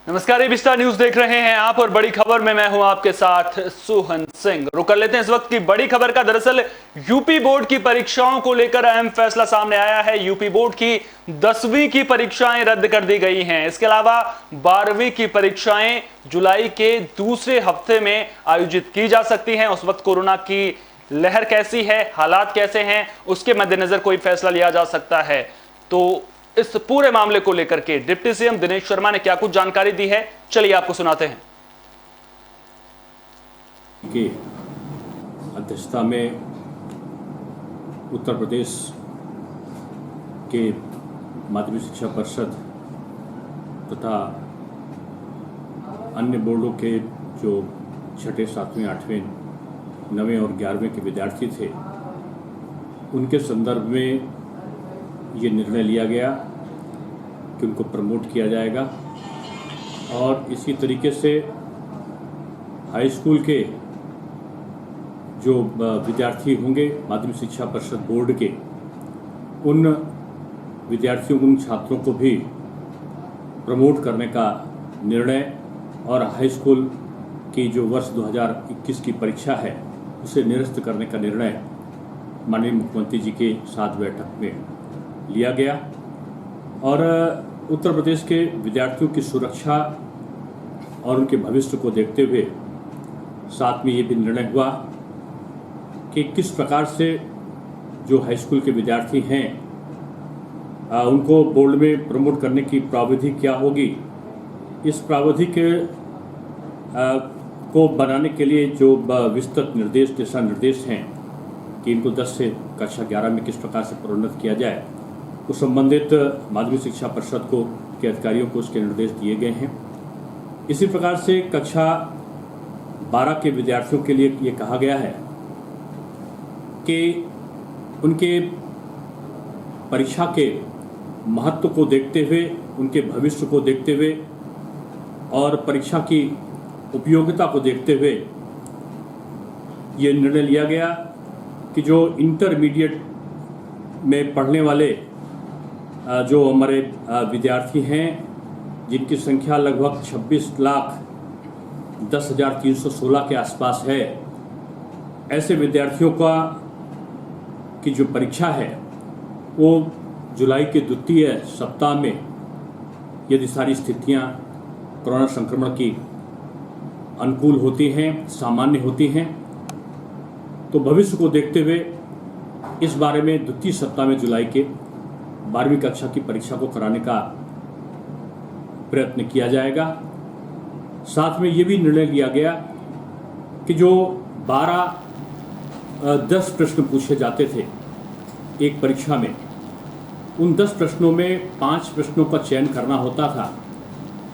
नमस्कार, ये विस्तार न्यूज देख रहे हैं आप और बड़ी खबर में मैं हूं आपके साथ सोहन सिंह। रुक कर लेते हैं इस वक्त की बड़ी खबर का। दरअसल यूपी बोर्ड की परीक्षाओं को लेकर अहम फैसला सामने आया है। यूपी बोर्ड की 10वीं की परीक्षाएं रद्द कर दी गई हैं। इसके अलावा 12वीं की परीक्षाएं जुलाई के दूसरे हफ्ते में आयोजित की जा सकती हैं। उस वक्त कोरोना की लहर कैसी है, हालात कैसे हैं, उसके मद्देनजर कोई फैसला लिया जा सकता है। तो इस पूरे मामले को लेकर के डिप्टी सीएम दिनेश शर्मा ने क्या कुछ जानकारी दी है, चलिए आपको सुनाते हैं। की अध्यक्षता में उत्तर प्रदेश के माध्यमिक शिक्षा परिषद तथा अन्य बोर्डों के जो 6ठे, 7वें, 8वें, 9वें और 11वें के विद्यार्थी थे, उनके संदर्भ में ये निर्णय लिया गया कि उनको प्रमोट किया जाएगा और इसी तरीके से हाई स्कूल के जो विद्यार्थी होंगे माध्यमिक शिक्षा परिषद बोर्ड के, उन विद्यार्थियों, उन छात्रों को भी प्रमोट करने का निर्णय और हाई स्कूल की जो वर्ष 2021 की परीक्षा है उसे निरस्त करने का निर्णय माननीय मुख्यमंत्री जी के साथ बैठक में लिया गया। और उत्तर प्रदेश के विद्यार्थियों की सुरक्षा और उनके भविष्य को देखते हुए साथ में ये भी निर्णय हुआ कि किस प्रकार से जो हाई स्कूल के विद्यार्थी हैं उनको बोर्ड में प्रमोट करने की प्रावधि क्या होगी। इस प्रावधि के को बनाने के लिए जो विस्तृत निर्देश, दिशा निर्देश हैं कि इनको 10 से कक्षा 11 में किस प्रकार से प्रोन्नत किया जाए, उस संबंधित माध्यमिक शिक्षा परिषद को के अधिकारियों को उसके निर्देश दिए गए हैं। इसी प्रकार से कक्षा 12 के विद्यार्थियों के लिए ये कहा गया है कि उनके परीक्षा के महत्व को देखते हुए, उनके भविष्य को देखते हुए और परीक्षा की उपयोगिता को देखते हुए ये निर्णय लिया गया कि जो इंटरमीडिएट में पढ़ने वाले जो हमारे विद्यार्थी हैं, जिनकी संख्या लगभग 26,10,316 के आसपास है, ऐसे विद्यार्थियों की जो परीक्षा है वो जुलाई के द्वितीय सप्ताह में, यदि सारी स्थितियां कोरोना संक्रमण की अनुकूल होती हैं, सामान्य होती हैं, तो भविष्य को देखते हुए इस बारे में द्वितीय सप्ताह में जुलाई के 12वीं कक्षा की परीक्षा को कराने का प्रयत्न किया जाएगा। साथ में ये भी निर्णय लिया गया कि जो 10 प्रश्न पूछे जाते थे एक परीक्षा में, उन 10 प्रश्नों में 5 प्रश्नों का चयन करना होता था,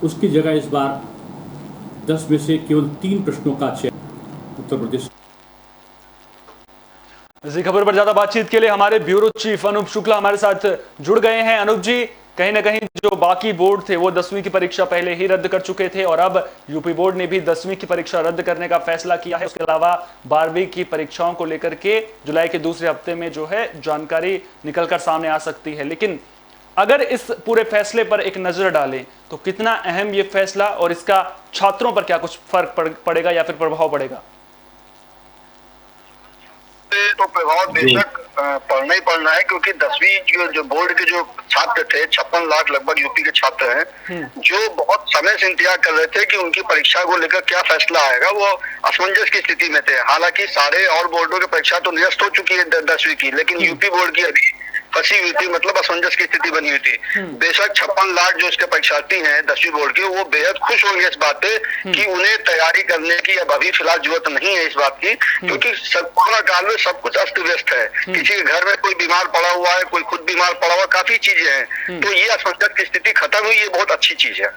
उसकी जगह इस बार 10 में से केवल 3 प्रश्नों का चयन उत्तर प्रदेश। इसी खबर पर ज्यादा बातचीत के लिए हमारे ब्यूरो चीफ अनूप शुक्ला हमारे साथ जुड़ गए हैं। अनूप जी, कहीं ना कहीं जो बाकी बोर्ड थे वो 10वीं की परीक्षा पहले ही रद्द कर चुके थे और अब यूपी बोर्ड ने भी 10वीं की परीक्षा रद्द करने का फैसला किया है। उसके अलावा 12वीं की परीक्षाओं को लेकर के जुलाई के दूसरे हफ्ते में जो है जानकारी निकलकर सामने आ सकती है। लेकिन अगर इस पूरे फैसले पर एक नजर डालें तो कितना अहम ये फैसला और इसका छात्रों पर क्या कुछ फर्क पड़ेगा या फिर प्रभाव पड़ेगा? तो प्रभाव बेशक पड़ना ही पड़ना है, क्योंकि 10वीं जो बोर्ड के जो छात्र थे, 56 लाख लगभग यूपी के छात्र हैं, जो बहुत समय से इंतजार कर रहे थे कि उनकी परीक्षा को लेकर क्या फैसला आएगा, वो असमंजस की स्थिति में थे। हालांकि सारे और बोर्डों की परीक्षा तो निरस्त हो चुकी है 10वीं की, लेकिन यूपी बोर्ड की अभी फंसी हुई थी, मतलब असमंजस की स्थिति बनी हुई थी। बेशक 56 लाख जो इसके परीक्षार्थी हैं 10वीं बोर्ड के, वो बेहद खुश होंगे इस बात पे कि उन्हें तैयारी करने की अब अभी फिलहाल जरूरत नहीं है इस बात की, क्योंकि कोरोना काल में सब कुछ अस्त व्यस्त है। किसी के घर में कोई बीमार पड़ा हुआ है, कोई खुद बीमार पड़ा हुआ, काफी चीजें हैं। तो ये असमंजस की स्थिति खत्म हुई, ये बहुत अच्छी चीज है।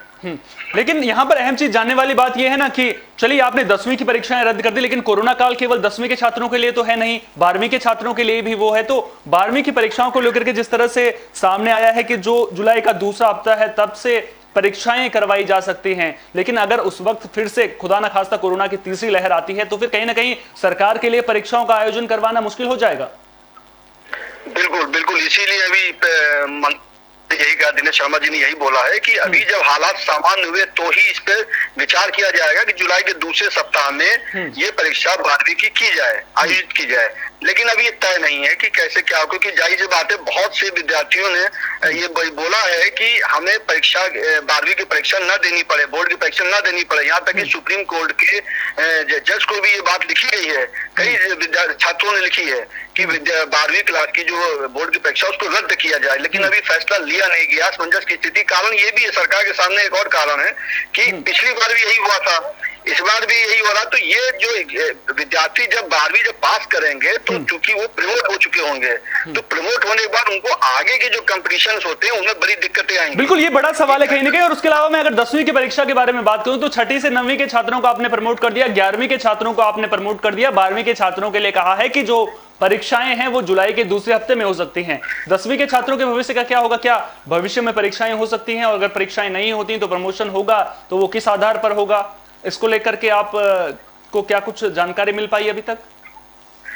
लेकिन यहां पर अहम चीज जानने वाली बात यह है ना कि चलिए आपने 10वीं की परीक्षाएं रद्द कर दी, लेकिन कोरोना काल केवल 10वीं के छात्रों के लिए तो है नहीं, 12वीं के छात्रों के लिए भी वो है। तो 12वीं की परीक्षाओं को लेकर के जिस तरह से सामने आया है कि जो जुलाई का दूसरा हफ्ता है तब से परीक्षाएं करवाई जा सकती हैं, लेकिन अगर उस वक्त फिर से खुदा न खास्ता कोरोना की तीसरी लहर आती है तो फिर कहीं ना कहीं सरकार के लिए परीक्षाओं का आयोजन करवाना मुश्किल हो जाएगा। बिल्कुल बिल्कुल, इसीलिए अभी ने यही कहा, दिनेश शर्मा जी ने यही बोला है कि अभी जब हालात सामान्य हुए तो ही इस पर विचार किया जाएगा कि जुलाई के दूसरे सप्ताह में ये परीक्षा 12वीं की जाए, आयोजित की जाए। लेकिन अभी ये तय नहीं है कि कैसे क्या हो, क्योंकि जाहिर सी बात है बहुत से विद्यार्थियों ने ये बोला है कि हमें परीक्षा 12वीं की परीक्षा न देनी पड़े, बोर्ड की परीक्षा न देनी पड़े। यहाँ तक कि सुप्रीम कोर्ट के जज को भी ये बात लिखी गई है, कई छात्रों ने लिखी है कि 12वीं क्लास की जो बोर्ड की परीक्षा उसको रद्द किया जाए, लेकिन अभी फैसला लिया नहीं गया। असमंजस की स्थिति कारण ये भी है, सरकार के सामने एक और कारण है कि पिछली बार भी यही हुआ था, इस बार भी यही हो रहा। तो ये जो विद्यार्थी जब 12वीं जब पास करेंगे तो चूंकि वो प्रमोट हो चुके होंगे, तो प्रमोट होने के बाद उनको आगे के जो कंपटीशन होते हैं उनमें बड़ी दिक्कतें आएंगी। बिल्कुल, ये बड़ा सवाल है कहीं ना कहीं। और उसके अलावा मैं अगर 10वीं की परीक्षा के बारे में बात करूं तो 6ठी से 9वीं के छात्रों को आपने प्रमोट कर दिया, 11वीं के छात्रों को आपने प्रमोट कर दिया, 12वीं के छात्रों के लिए कहा है कि जो परीक्षाएं हैं वो जुलाई के दूसरे हफ्ते में हो सकती हैं। 10वीं के छात्रों के भविष्य का क्या होगा? क्या भविष्य में परीक्षाएं हो सकती हैं? और अगर परीक्षाएं नहीं होती तो प्रमोशन होगा तो वो किस आधार पर होगा? इसको लेकर के आप को क्या कुछ जानकारी मिल पाई अभी तक?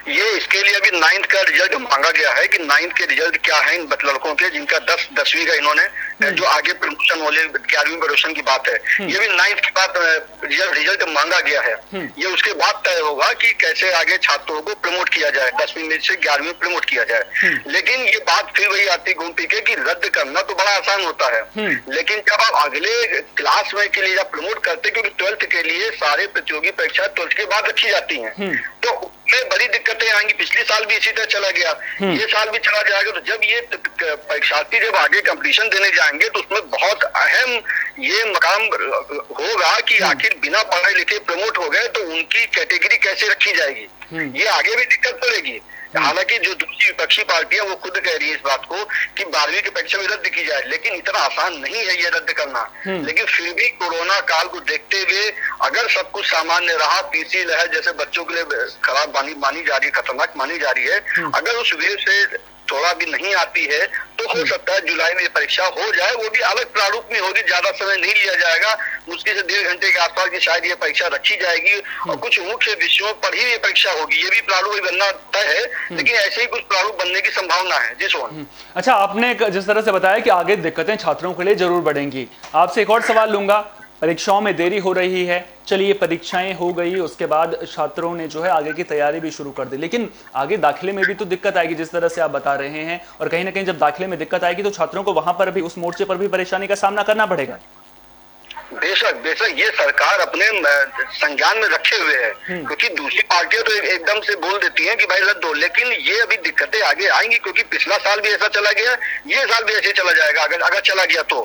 ये इसके लिए अभी 9th का रिजल्ट मांगा गया है कि 9th के रिजल्ट क्या है इन लड़कों के, जिनका 10वीं का इन्होंने जो आगे प्रमोशन वाले 11वीं प्रमोशन की बात है, ये भी 9th की बात रिजल्ट मांगा गया है। ये उसके बाद तय होगा कि कैसे आगे छात्रों को प्रमोट किया जाए, 10वीं में से 11वीं में प्रमोट किया जाए। लेकिन ये बात फिर वही आती घूम फिर के कि रद्द करना तो बड़ा आसान होता है, लेकिन जब आप अगले क्लास में के लिए जब प्रमोट करते, क्योंकि 12th के लिए सारे प्रतियोगी परीक्षा 12th के बाद रखी जाती है, तो उसमें बड़ी दिक्कतें आएंगी। पिछले साल भी इसी तरह चला गया, ये साल भी चला जाएगा। तो जब ये परीक्षार्थी जब आगे कंपटीशन देने जाएंगे तो उसमें बहुत अहम ये मकाम होगा कि आखिर बिना पढ़े लिखे प्रमोट हो गए तो उनकी कैटेगरी कैसे रखी जाएगी, ये आगे भी दिक्कत पड़ेगी। हालांकि जो दूसरी विपक्षी पार्टियां वो खुद कह रही है इस बात को कि 12वीं की परीक्षा भी रद्द की जाए, लेकिन इतना आसान नहीं है ये रद्द करना। लेकिन फिर भी कोरोना काल को देखते हुए अगर सब कुछ सामान्य रहा, तीसरी लहर जैसे बच्चों के लिए खराब मानी जा रही है, खतरनाक मानी जा रही है, अगर उस वेव से थोड़ा भी नहीं आती है तो हो सकता है जुलाई में परीक्षा हो जाए, वो भी अलग प्रारूप में होगी, ज्यादा समय नहीं लिया जाएगा, मुश्किल से 1.5 घंटे के आसपास की शायद ये परीक्षा रखी जाएगी और कुछ मुख्य विषयों पर ही ये परीक्षा होगी। ये भी प्रारूप बनना तय है, लेकिन ऐसे ही कुछ प्रारूप बनने की संभावना है। जी सोहन। अच्छा, आपने जिस तरह से बताया कि आगे दिक्कतें छात्रों के लिए जरूर बढ़ेंगी, आपसे एक और सवाल लूंगा। परीक्षाओं में देरी हो रही है, चलिए परीक्षाएं हो गई, उसके बाद छात्रों ने जो है आगे की तैयारी भी शुरू कर दी, लेकिन आगे दाखिले में भी तो दिक्कत आएगी जिस तरह से आप बता रहे हैं, और कहीं ना कहीं जब दाखिले में दिक्कत आएगी तो छात्रों को वहां पर भी उस मोर्चे पर भी परेशानी का सामना करना पड़ेगा। बेशक बेशक ये सरकार अपने संज्ञान में रखे हुए है, क्योंकि दूसरी पार्टियां तो एकदम से बोल देती हैं कि भाई रद्द दो, लेकिन ये अभी दिक्कतें आगे आएंगी, क्योंकि पिछला साल भी ऐसा चला गया, ये साल भी ऐसे चला जाएगा अगर चला गया तो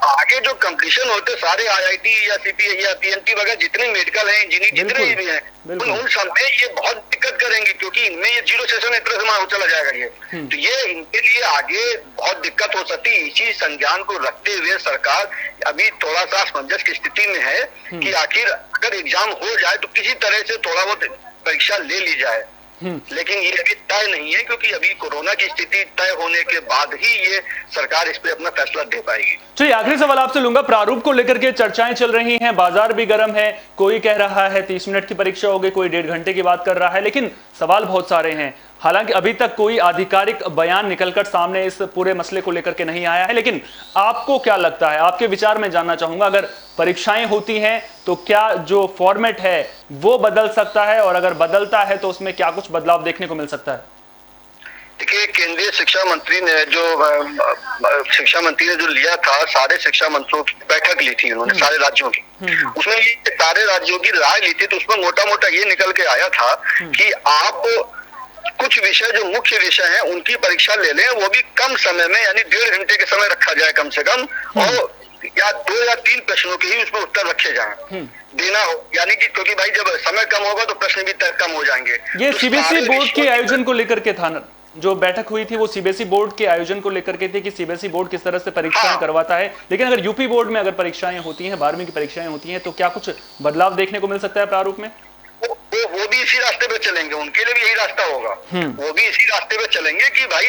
आगे जो कंपटीशन होते सारे IIT या CPI या PNT वगैरह जितने मेडिकल हैं, इंजीनियरिंग जितने भी हैं, उन सब में ये बहुत दिक्कत करेंगे, क्योंकि इनमें ये 0 सेशन एक तरह से चला जाएगा ये, तो ये इनके लिए आगे बहुत दिक्कत हो सकती है। इसी संज्ञान को रखते हुए सरकार अभी थोड़ा सा असमंजस की स्थिति में है कि आखिर अगर एग्जाम हो जाए तो किसी तरह से थोड़ा बहुत परीक्षा ले ली जाए, लेकिन ये अभी तय नहीं है, क्योंकि अभी कोरोना की स्थिति तय होने के बाद ही ये सरकार इस पे अपना फैसला दे पाएगी। चलिए, आखिरी सवाल आपसे लूंगा। प्रारूप को लेकर के चर्चाएं चल रही हैं, बाजार भी गर्म है, कोई कह रहा है 30 मिनट की परीक्षा होगी, कोई 1.5 घंटे की बात कर रहा है, लेकिन सवाल बहुत सारे हैं। हालांकि अभी तक कोई आधिकारिक बयान निकलकर सामने इस पूरे मसले को लेकर के नहीं आया है, लेकिन आपको क्या लगता है, आपके विचार में जानना चाहूंगा। अगर परीक्षाएं होती हैं तो क्या जो फॉर्मेट है वो बदल सकता है, और अगर बदलता है तो उसमें क्या कुछ बदलाव देखने को मिल सकता है? देखिए, केंद्रीय शिक्षा मंत्री ने जो लिया था, सारे शिक्षा मंत्रियों की बैठक ली थी उन्होंने, सारे राज्यों की, उसमें ये सारे राज्यों की राय ली थी, तो उसमें मोटा मोटा ये निकल के आया था कि आप कुछ विषय जो मुख्य विषय हैं उनकी परीक्षा ले लें, वो भी कम समय में, यानी 1.5 घंटे के समय रखा जाए कम से कम, और या 2 या 3 प्रश्नों के ही उसमें उत्तर रखे जाएं, देना हो, यानी कि क्योंकि भाई जब समय कम होगा तो प्रश्न भी कम हो जाएंगे। ये तो CBSE बोर्ड के आयोजन को लेकर के था ना, जो बैठक हुई थी वो CBSE बोर्ड के आयोजन को लेकर के थी कि CBSE बोर्ड किस तरह से परीक्षाएं करवाता है, लेकिन अगर यूपी बोर्ड में अगर परीक्षाएं होती हैं, 12वीं की परीक्षाएं होती हैं, तो क्या कुछ बदलाव देखने को मिल सकता है प्रारूप में? वो भी इसी रास्ते पे चलेंगे, उनके लिए भी यही रास्ता होगा, वो भी इसी रास्ते पे चलेंगे कि भाई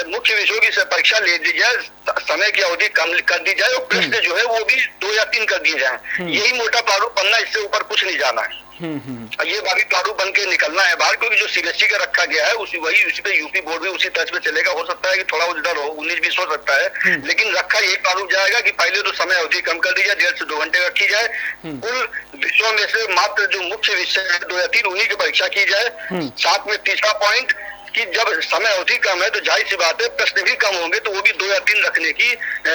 मुख्य विषयों की परीक्षा ले दी जाए, समय की अवधि कम कर दी जाए, और प्रश्न जो है वो भी 2 या 3 कर दिए जाए, यही मोटा प्रारूप बनना, इससे ऊपर कुछ नहीं जाना है। और ये बाकी प्रारूप बन के निकलना है बाहर, क्योंकि जो सीबीएसई का रखा गया है उसी पे यूपी बोर्ड भी उसी तर्ज पे चलेगा। हो सकता है कि थोड़ा उधर हो 19-20 हो सकता है, लेकिन रखा यही प्रारूप जाएगा कि पहले तो समय अवधि कम कर दी जाए, 1.5 से 2 घंटे रखी जाए। कुल विषयों में से मात्र जो मुख्य विषय है 2 या 3 उन्हीं की परीक्षा की जाए। साथ में तीसरा पॉइंट कि जब समय अवधि कम है तो जाहिर सी बात है प्रश्न भी कम होंगे, तो वो भी 2 या 3 रखने की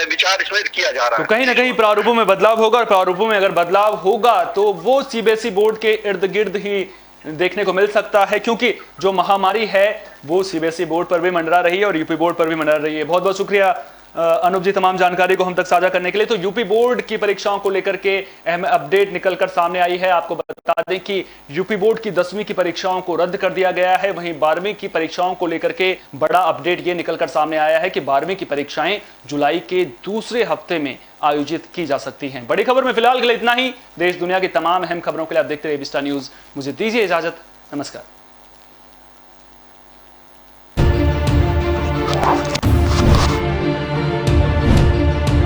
विचार इसमें किया जा रहा है। तो कहीं ना कहीं प्रारूपों में बदलाव होगा, और प्रारूपों में अगर बदलाव होगा तो वो सीबीएसई बोर्ड के इर्द गिर्द ही देखने को मिल सकता है, क्योंकि जो महामारी है वो सीबीएसई बोर्ड पर भी मंडरा रही है और यूपी बोर्ड पर भी मंडरा रही है। बहुत बहुत शुक्रिया अनूप जी तमाम जानकारी को हम तक साझा करने के लिए। तो यूपी बोर्ड की परीक्षाओं को लेकर के अहम अपडेट निकलकर सामने आई है। आपको बता दें कि यूपी बोर्ड की 10वीं की परीक्षाओं को रद्द कर दिया गया है। वहीं 12वीं की परीक्षाओं को लेकर के बड़ा अपडेट ये निकलकर सामने आया है कि 12वीं की परीक्षाएं जुलाई के दूसरे हफ्ते में आयोजित की जा सकती हैं। बड़ी खबर में फिलहाल के लिए इतना ही। देश दुनिया की तमाम अहम खबरों के लिए आप देखते रहिए विस्टा न्यूज। मुझे दीजिए इजाजत, नमस्कार।